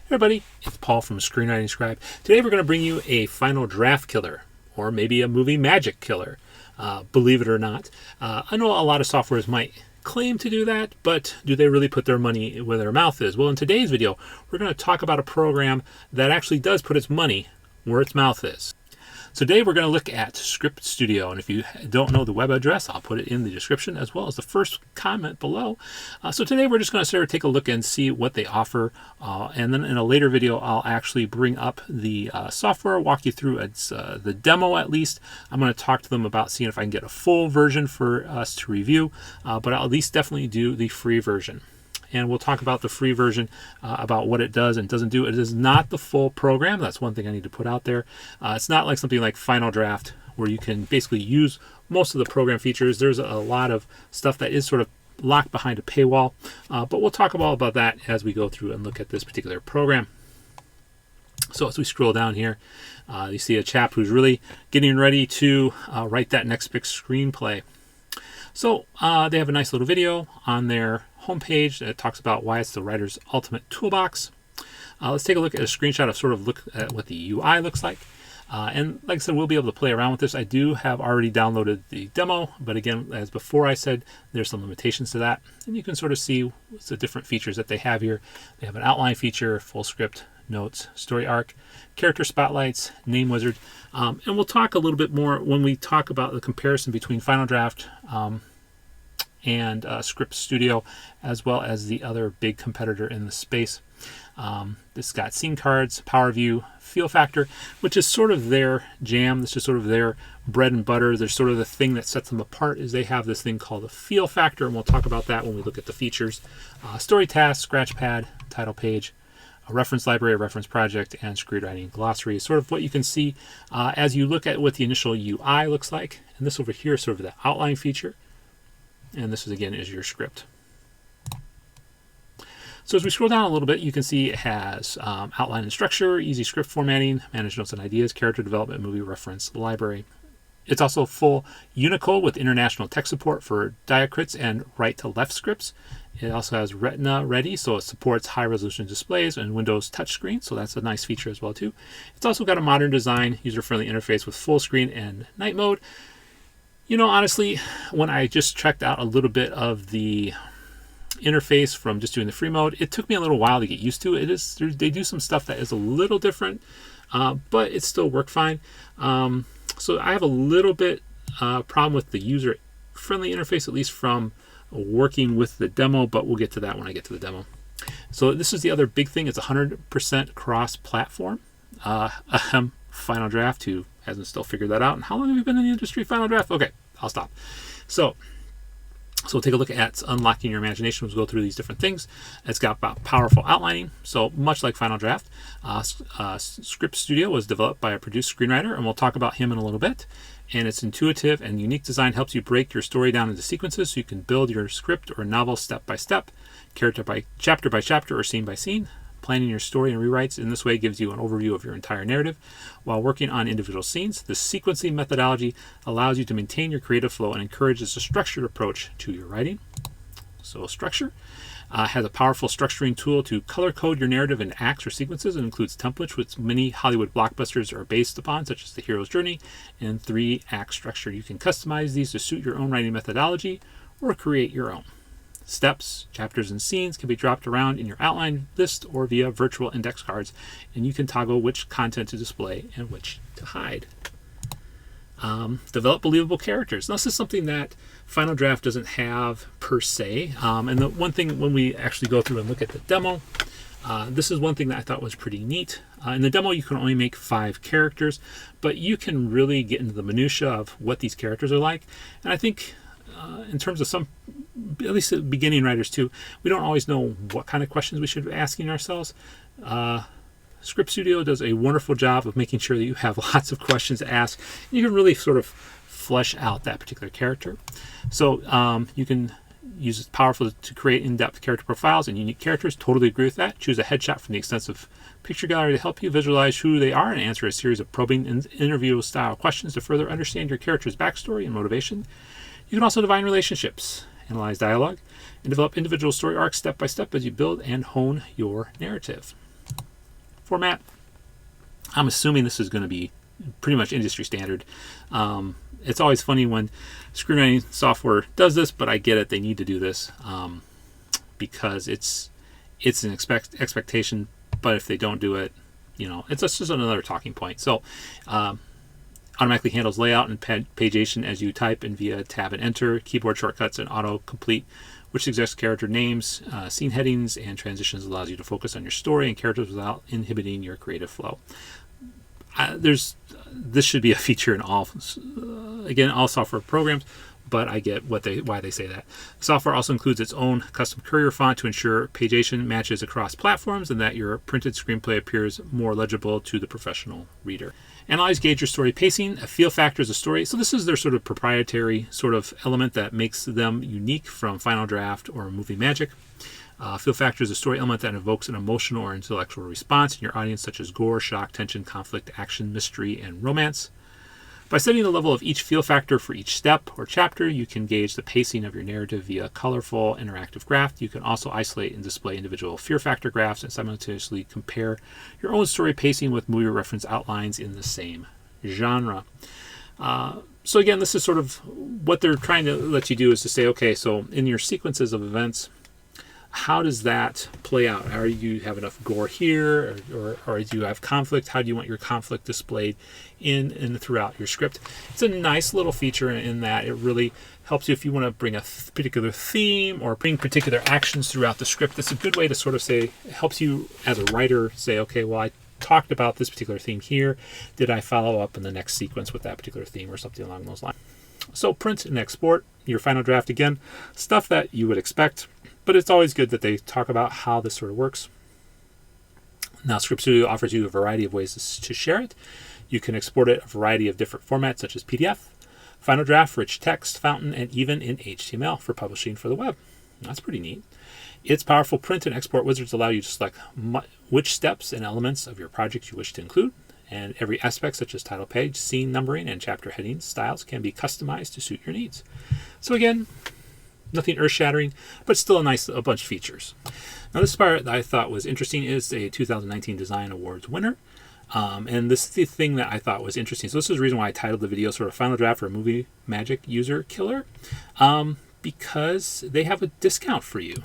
Everybody, it's Paul from ScreenwritingScribe. Today we're going to bring you a final draft killer, or maybe a movie magic killer, believe it or not. I know a lot of softwares might claim to do that, but do they really put their money where their mouth is? Well, in today's video, we're going to talk about a program that actually does put its money where its mouth is. So today we're going to look at Script Studio, and if you don't know the web address, I'll put it in the description as well as the first comment below. So today we're just going to sort of take a look and see what they offer, and then in a later video I'll actually bring up the software, walk you through the demo at least. I'm going to talk to them about seeing if I can get a full version for us to review, but I'll at least definitely do the free version. And we'll talk about the free version, about what it does and doesn't do. It is not the full program. That's one thing I need to put out there. It's not like something like Final Draft where you can basically use most of the program features. There's a lot of stuff that is sort of locked behind a paywall, but we'll talk about that as we go through and look at this particular program. So as we scroll down here, you see a chap who's really getting ready to write that next big screenplay. So they have a nice little video on their homepage that talks about why it's the writer's ultimate toolbox. Let's take a look at a screenshot of sort of look at what the UI looks like. And like I said, we'll be able to play around with this. I do have already downloaded the demo, but again, as before I said, there's some limitations to that. And you can sort of see the different features that they have here. They have an outline feature, full script, notes, story arc, character spotlights, name wizard. And we'll talk a little bit more when we talk about the comparison between Final Draft and Script Studio, as well as the other big competitor in the space. This got scene cards, power view, feel factor, which is sort of their jam. This is sort of their bread and butter. There's sort of the thing that sets them apart is they have this thing called a feel factor, and we'll talk about that when we look at the features. Story task, scratch pad, title page, a reference library, a reference project, and screenwriting glossary. Sort of what you can see as you look at what the initial UI looks like. And this over here is sort of the outline feature. And this is again is your script. So as we scroll down a little bit, you can see it has outline and structure, easy script formatting, manage notes and ideas, character development, movie reference library. It's also full Unicode with international text support for diacritics and right-to-left scripts. It also has Retina ready, so it supports high-resolution displays and Windows touchscreen, so that's a nice feature as well too. It's also got a modern design, user-friendly interface with full screen and night mode. You know, honestly, when I just checked out a little bit of the interface from just doing the free mode, it took me a little while to get used to it. They do some stuff that is a little different, but it still worked fine. So I have a little bit problem with the user-friendly interface, at least from working with the demo, but we'll get to that when I get to the demo. So this is the other big thing. It's 100% cross-platform. Final Draft, who hasn't still figured that out. And how long have you been in the industry, Final Draft? Okay, I'll stop. So we'll take a look at unlocking your imagination. We'll go through these different things. It's got powerful outlining. So much like Final Draft, Script Studio was developed by a produced screenwriter, and we'll talk about him in a little bit. And its intuitive and unique design helps you break your story down into sequences so you can build your script or novel step by step, chapter by chapter, or scene by scene. Planning your story and rewrites in this way gives you an overview of your entire narrative. While working on individual scenes, the sequencing methodology allows you to maintain your creative flow and encourages a structured approach to your writing. So structure has a powerful structuring tool to color code your narrative in acts or sequences. It includes templates which many Hollywood blockbusters are based upon, such as the hero's journey and 3-act structure. You can customize these to suit your own writing methodology or create your own. Steps, chapters, and scenes can be dropped around in your outline list or via virtual index cards, and you can toggle which content to display and which to hide. Develop believable characters. Now, this is something that Final Draft doesn't have per se, and the one thing when we actually go through and look at the demo, this is one thing that I thought was pretty neat. In the demo, you can only make 5 characters, but you can really get into the minutia of what these characters are like, and I think in terms of some, at least beginning writers too, we don't always know what kind of questions we should be asking ourselves. Script Studio does a wonderful job of making sure that you have lots of questions to ask. You can really sort of flesh out that particular character. So you can use it powerful to create in-depth character profiles and unique characters. Totally agree with that. Choose a headshot from the extensive picture gallery to help you visualize who they are and answer a series of probing interview-style questions to further understand your character's backstory and motivation. You can also define relationships, analyze dialogue, and develop individual story arcs step by step as you build and hone your narrative. format. I'm assuming this is going to be pretty much industry standard. It's always funny when screenwriting software does this, but I get it. They need to do this because it's an expectation. But if they don't do it, it's just another talking point. So automatically handles layout and pagination as you type and via tab and enter, keyboard shortcuts and autocomplete, which suggests character names, scene headings, and transitions, allows you to focus on your story and characters without inhibiting your creative flow. This should be a feature in all software programs, but I get why they say that. Software also includes its own custom courier font to ensure pagination matches across platforms and that your printed screenplay appears more legible to the professional reader. Analyze, gauge your story pacing. A feel factor is a story. So this is their sort of proprietary sort of element that makes them unique from Final Draft or Movie Magic. Feel factor is a story element that evokes an emotional or intellectual response in your audience, such as gore, shock, tension, conflict, action, mystery, and romance. By setting the level of each feel factor for each step or chapter, you can gauge the pacing of your narrative via colorful, interactive graph. You can also isolate and display individual fear factor graphs and simultaneously compare your own story pacing with movie reference outlines in the same genre. So again, this is sort of what they're trying to let you do, is to say, okay, so in your sequences of events, how does that play out? Are you have enough gore here, or do you have conflict? How do you want your conflict displayed in and throughout your script? It's a nice little feature in that it really helps you if you want to bring a particular theme or bring particular actions throughout the script. It's a good way to sort of say, it helps you as a writer say, okay, well, I talked about this particular theme here. Did I follow up in the next sequence with that particular theme or something along those lines? So print and export your final draft. Again, stuff that you would expect, but it's always good that they talk about how this sort of works. Now, Script Studio offers you a variety of ways to share it. You can export it a variety of different formats, such as PDF, Final Draft, rich text, fountain, and even in HTML for publishing for the web. That's pretty neat. Its powerful print and export wizards allow you to select which steps and elements of your project you wish to include, and every aspect, such as title page, scene numbering, and chapter heading styles, can be customized to suit your needs. So again, nothing earth-shattering, but still a bunch of features. Now, this part that I thought was interesting is a 2019 Design Awards winner. And this is the thing that I thought was interesting. So this is the reason why I titled the video sort of Final Draft or Movie Magic User Killer, because they have a discount for you.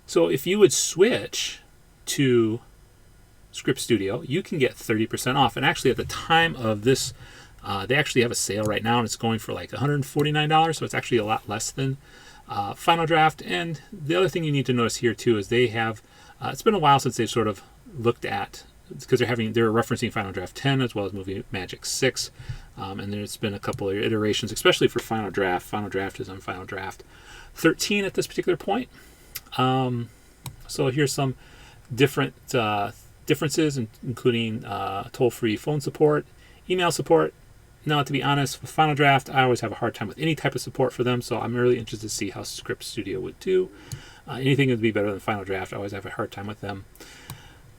So if you would switch to Script Studio, you can get 30% off. And actually, at the time of this, they actually have a sale right now, and it's going for like $149. So it's actually a lot less than Final Draft. And the other thing you need to notice here too is they have. It's been a while since they've sort of looked at, because they're referencing Final Draft 10 as well as Movie Magic 6, and there's been a couple of iterations, especially for Final Draft. Final Draft is on Final Draft 13 at this particular point. So here's some different differences, including toll-free phone support, email support. Now, to be honest, with Final Draft, I always have a hard time with any type of support for them, so I'm really interested to see how Script Studio would do. Anything would be better than Final Draft. I always have a hard time with them.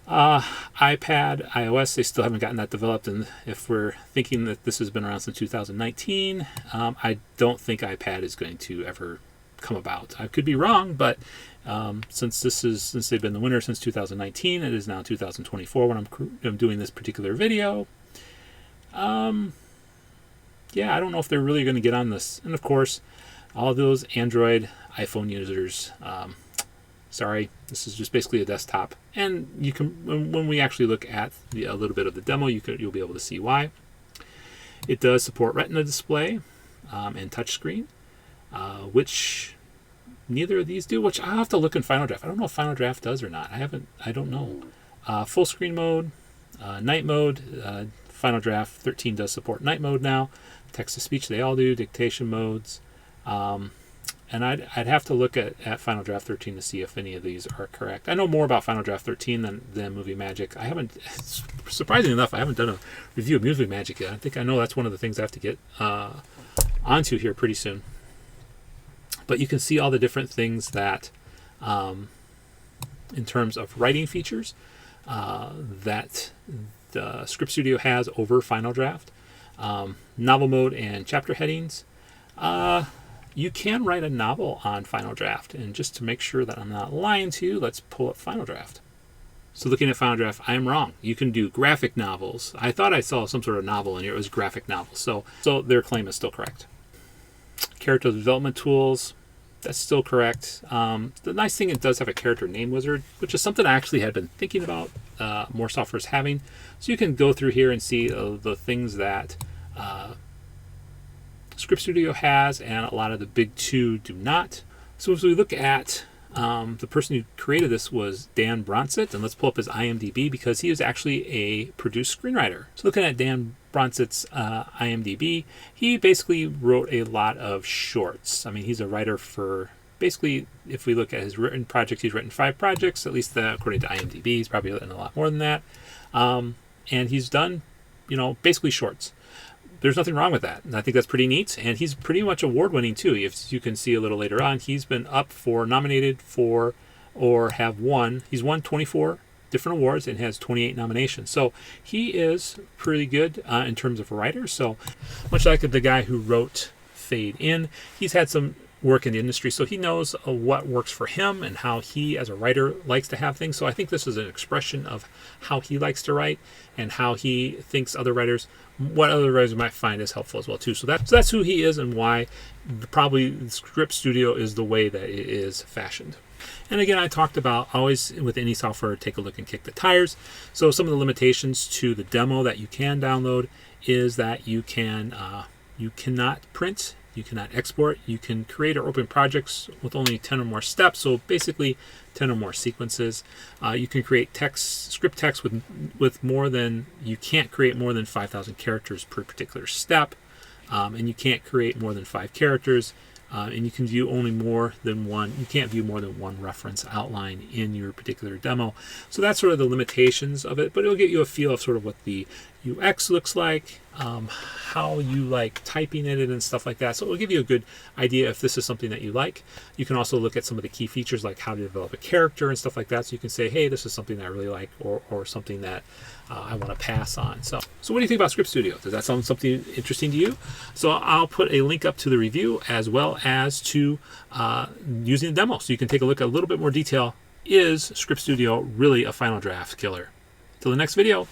iPad, iOS, they still haven't gotten that developed, and if we're thinking that this has been around since 2019, I don't think iPad is going to ever come about. I could be wrong, but since they've been the winner since 2019, it is now 2024 when I'm doing this particular video. Yeah, I don't know if they're really going to get on this. And of course, all those Android, iPhone users, sorry, this is just basically a desktop. And you can, when we actually look at a little bit of the demo, you'll be able to see why. It does support Retina display and touchscreen, which neither of these do. Which I'll have to look in Final Draft. I don't know if Final Draft does or not. I don't know. Full screen mode, night mode. Final Draft 13 does support night mode now. Text to speech, they all do. Dictation modes. And I'd have to look at Final Draft 13 to see if any of these are correct. I know more about Final Draft 13 than Movie Magic. Surprisingly enough, I haven't done a review of Movie Magic yet. I know that's one of the things I have to get onto here pretty soon. But you can see all the different things that, in terms of writing features, that the Script Studio has over Final Draft. Novel mode and chapter headings. You can write a novel on Final Draft, and just to make sure that I'm not lying to you, let's pull up Final Draft. So looking at Final Draft, I am wrong. You can do graphic novels. I thought I saw some sort of novel in here. It was graphic novels. So their claim is still correct. Character development tools, that's still correct. The nice thing, it does have a character name wizard, which is something I actually had been thinking about more softwares having. So you can go through here and see the things that Script Studio has, and a lot of the big two do not. So as we look at the person who created this was Dan Bronsett, and let's pull up his IMDb because he is actually a produced screenwriter. So looking at Dan Bronsett's IMDb, he basically wrote a lot of shorts. I mean, he's a writer for basically, if we look at his written projects, he's written 5 projects, at least according to IMDb. He's probably written a lot more than that. And he's done, basically shorts. There's nothing wrong with that. And I think that's pretty neat. And he's pretty much award-winning too. If you can see a little later on, he's been nominated for, or have won. He's won 24 different awards and has 28 nominations. So he is pretty good in terms of a writer. So much like the guy who wrote Fade In, he's had some work in the industry, so he knows what works for him and how he as a writer likes to have things. So I think this is an expression of how he likes to write and how he thinks what other writers might find is helpful as well too. So that's who he is and why probably the Script Studio is the way that it is fashioned. And again, I talked about always with any software, take a look and kick the tires. So some of the limitations to the demo that you can download is that you cannot print, you cannot export, you can create or open projects with only 10 or more steps, so basically 10 or more sequences. You can create script text with more than, you can't create more than 5,000 characters per particular step, and you can't create more than 5 characters, and you can view only more than one, you can't view more than one reference outline in your particular demo. So that's sort of the limitations of it, but it'll get you a feel of sort of what the UX looks like, how you like typing in it and stuff like that. So it will give you a good idea if this is something that you like. You can also look at some of the key features like how to develop a character and stuff like that. So you can say, hey, this is something that I really like, or something that I want to pass on. So what do you think about Script Studio? Does that sound something interesting to you? So I'll put a link up to the review as well as to using the demo. So you can take a look at a little bit more detail. Is Script Studio really a Final Draft killer? Till the next video.